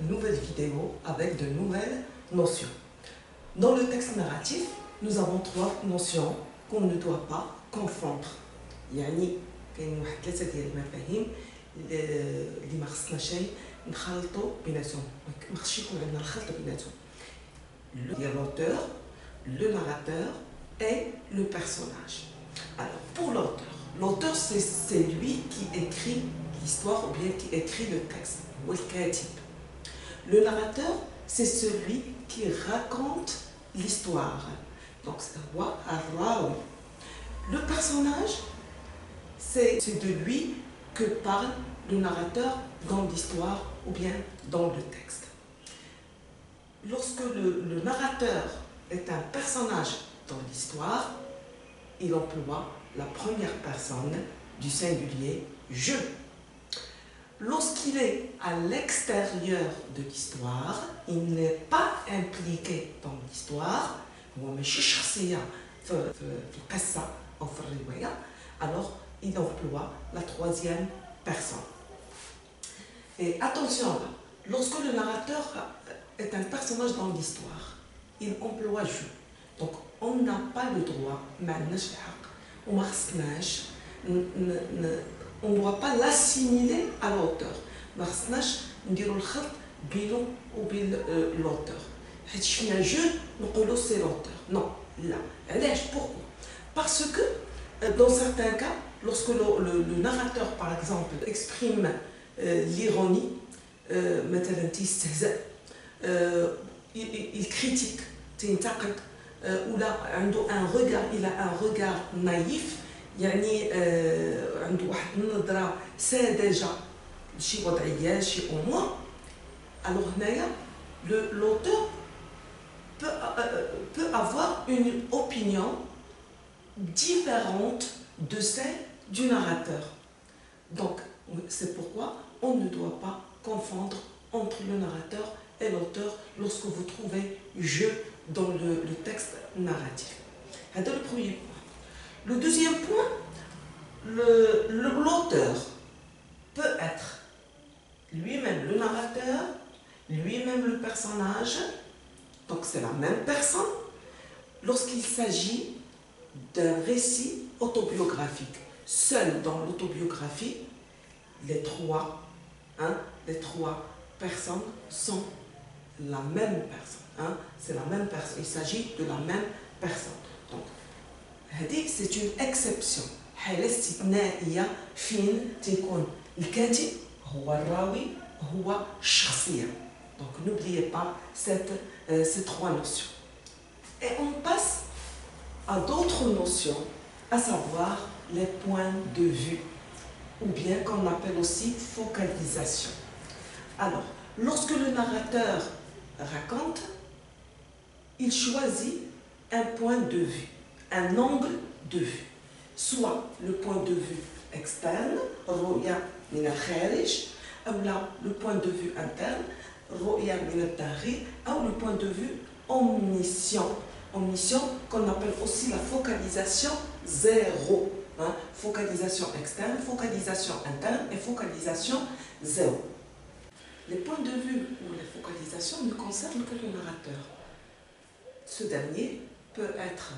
de nouvelles vidéos avec de nouvelles notions. Dans le texte narratif, nous avons trois notions qu'on ne doit pas confondre. يعني كاين واحد ثلاثة ديال المفاهيم اللي ما خصنا شيء نخلطوا بيناتهم، ما خصش يكون عندنا الخلط بيناتهم. L'auteur, le narrateur et le personnage. Alors pour l'auteur c'est lui qui écrit l'histoire ou bien qui écrit le texte. Le narrateur c'est celui qui raconte l'histoire. Donc c'est le personnage, c'est de lui que parle le narrateur dans l'histoire ou bien dans le texte. Lorsque le narrateur est un personnage dans l'histoire, il emploie la première personne du singulier « je ». Lorsqu'il est à l'extérieur de l'histoire, il n'est pas impliqué dans l'histoire, alors il emploie la troisième personne. Et attention, lorsque le narrateur est un personnage dans l'histoire, il emploie « je ». Donc on n'a pas le droit, on ne doit pas l'assimiler à l'auteur. On ne doit pas l'auteur. C'est l'auteur. Non, là. Pourquoi? Parce que dans certains cas, lorsque le narrateur, par exemple, exprime l'ironie, il critique, ou là, il a un regard naïf, يعني عنده واحد النظرة ساذجة لشي وضعيات شي أمور. Alors هنايا l'auteur peut avoir une opinion différente de celle du narrateur. Donc c'est pourquoi on ne doit pas confondre entre le narrateur et l'auteur lorsque vous trouvez « je » dans le texte narratif. C'est le premier point. Le deuxième point, l'auteur peut être lui-même le narrateur, lui-même le personnage, donc c'est la même personne, lorsqu'il s'agit d'un récit autobiographique. Seul dans l'autobiographie, les trois personnes sont la même personne. C'est la même personne, il s'agit de la même personne. Donc, c'est une exception. حالة استثنائية فين تكون الكاتب هو الراوي هو الشخصية. Donc n'oubliez pas ces trois notions. Et on passe à d'autres notions, à savoir les points de vue, ou bien qu'on appelle aussi focalisation. Alors, lorsque le narrateur raconte, il choisit un point de vue, un angle de vue, soit le point de vue externe, رؤية من الخارج, ou là le point de vue interne, رؤية من الداخل, ou le point de vue omniscient, qu'on appelle aussi la focalisation zéro, focalisation externe, focalisation interne et focalisation zéro. Les points de vue ou les focalisations ne concernent que le narrateur. Ce dernier peut être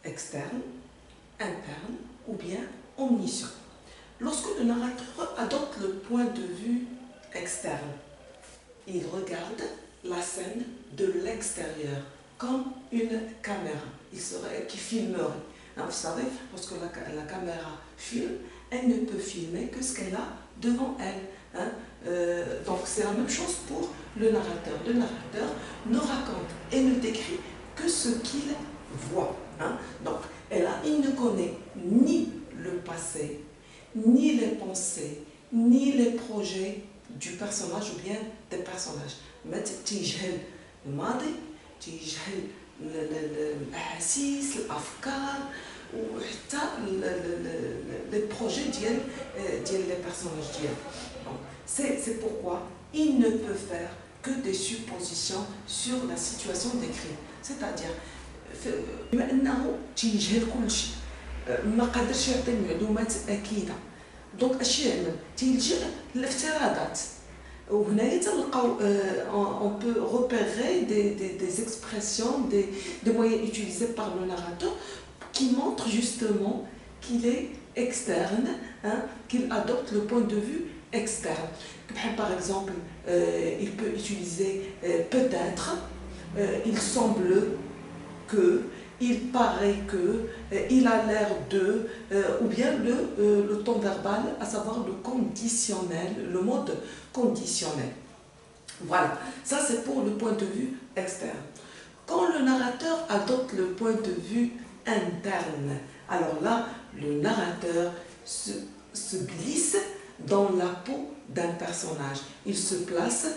externe, interne ou bien omniscient. Lorsque le narrateur adopte le point de vue externe, il regarde la scène de l'extérieur comme une caméra. Il serait qui filmerait. Vous savez, parce que la caméra filme, elle ne peut filmer que ce qu'elle a devant elle. Donc c'est la même chose pour le narrateur. Le narrateur ne raconte et ne décrit que ce qu'il voit. Donc il ne connaît ni le passé, ni les pensées, ni les projets du personnage ou bien des personnages. Mais تيجهل الماضي، تيجهل الأحاسيس، الأفكار وحتى les projets ديال les personnages ديالو. C'est pourquoi il ne peut faire que des suppositions sur la situation décrite. C'est-à-dire بما انه تيجهل كل شيء ما قادرش يعطي معلومات اكيده، دونك اش يعمل؟ تيلجا للافتراضات. On peut repérer des expressions, des moyens utilisés par le narrateur qui montrent justement qu'il est externe, hein, qu'il adopte le point de vue externe. Par exemple, il peut utiliser peut-être, il semble que, il paraît que, il a l'air de, ou bien le ton verbal, à savoir le conditionnel, le mode conditionnel. Voilà, ça c'est pour le point de vue externe. Quand le narrateur adopte le point de vue interne, alors là, le narrateur se glisse dans la peau d'un personnage. Il se place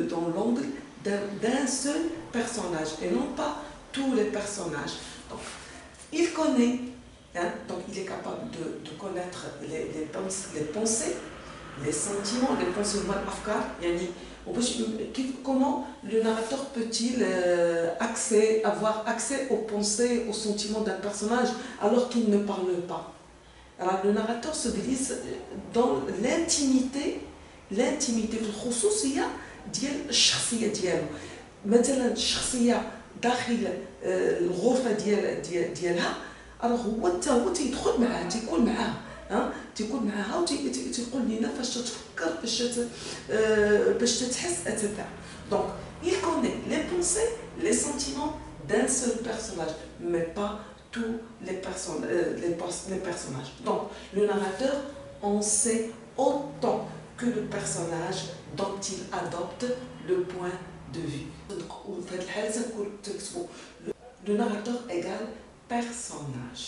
dans l'angle d'un seul personnage et non pas tous les personnages. Donc, il connaît, hein, donc il est capable de connaître les pensées, les sentiments, les pensées comment le narrateur peut-il avoir accès aux pensées, aux sentiments d'un personnage alors qu'il ne parle pas? Alors, le narrateur se glisse dans l'intimité في الخصوصية ديال الشخصية ديالو. مثلا الشخصية داخل الغرفة ديالها، راه هو تيدخل معاه، تيكون معاها وتيقول لنا فاش تفكر، باش تحس etc. Donc il connaît les pensées, les sentiments d'un seul personnage, mais pas tous les personnages. Donc le narrateur en sait autant que le personnage dont il adopte le point de vue. Le narrateur égale personnage.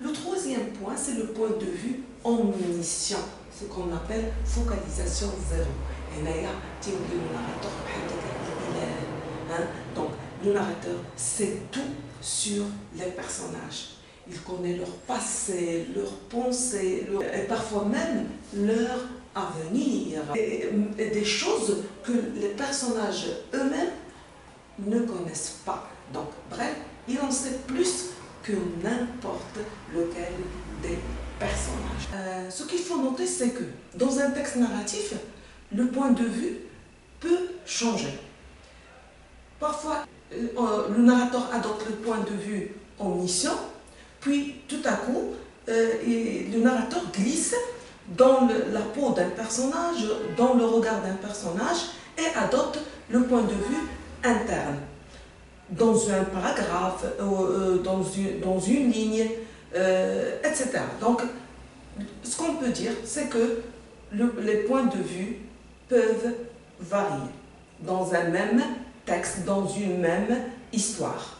Le troisième point, c'est le point de vue omniscient, ce qu'on appelle focalisation zéro. Et là, donc, le narrateur sait tout sur les personnages. Il connaît leur passé, leurs pensées, et parfois même leur avenir, et des choses que les personnages eux-mêmes ne connaissent pas. Donc, bref, il en sait plus que n'importe lequel des personnages. Ce qu'il faut noter, c'est que dans un texte narratif, le point de vue peut changer. Parfois, le narrateur adopte le point de vue omniscient, puis tout à coup, le narrateur glisse dans la peau d'un personnage, dans le regard d'un personnage, et adopte le point de vue interne. Dans un paragraphe, dans une ligne, etc. Donc, ce qu'on peut dire, c'est que les points de vue peuvent varier dans un même texte, dans une même histoire.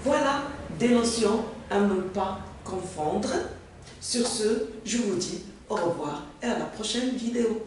Voilà des notions à ne pas confondre. Sur ce, je vous dis au revoir et à la prochaine vidéo.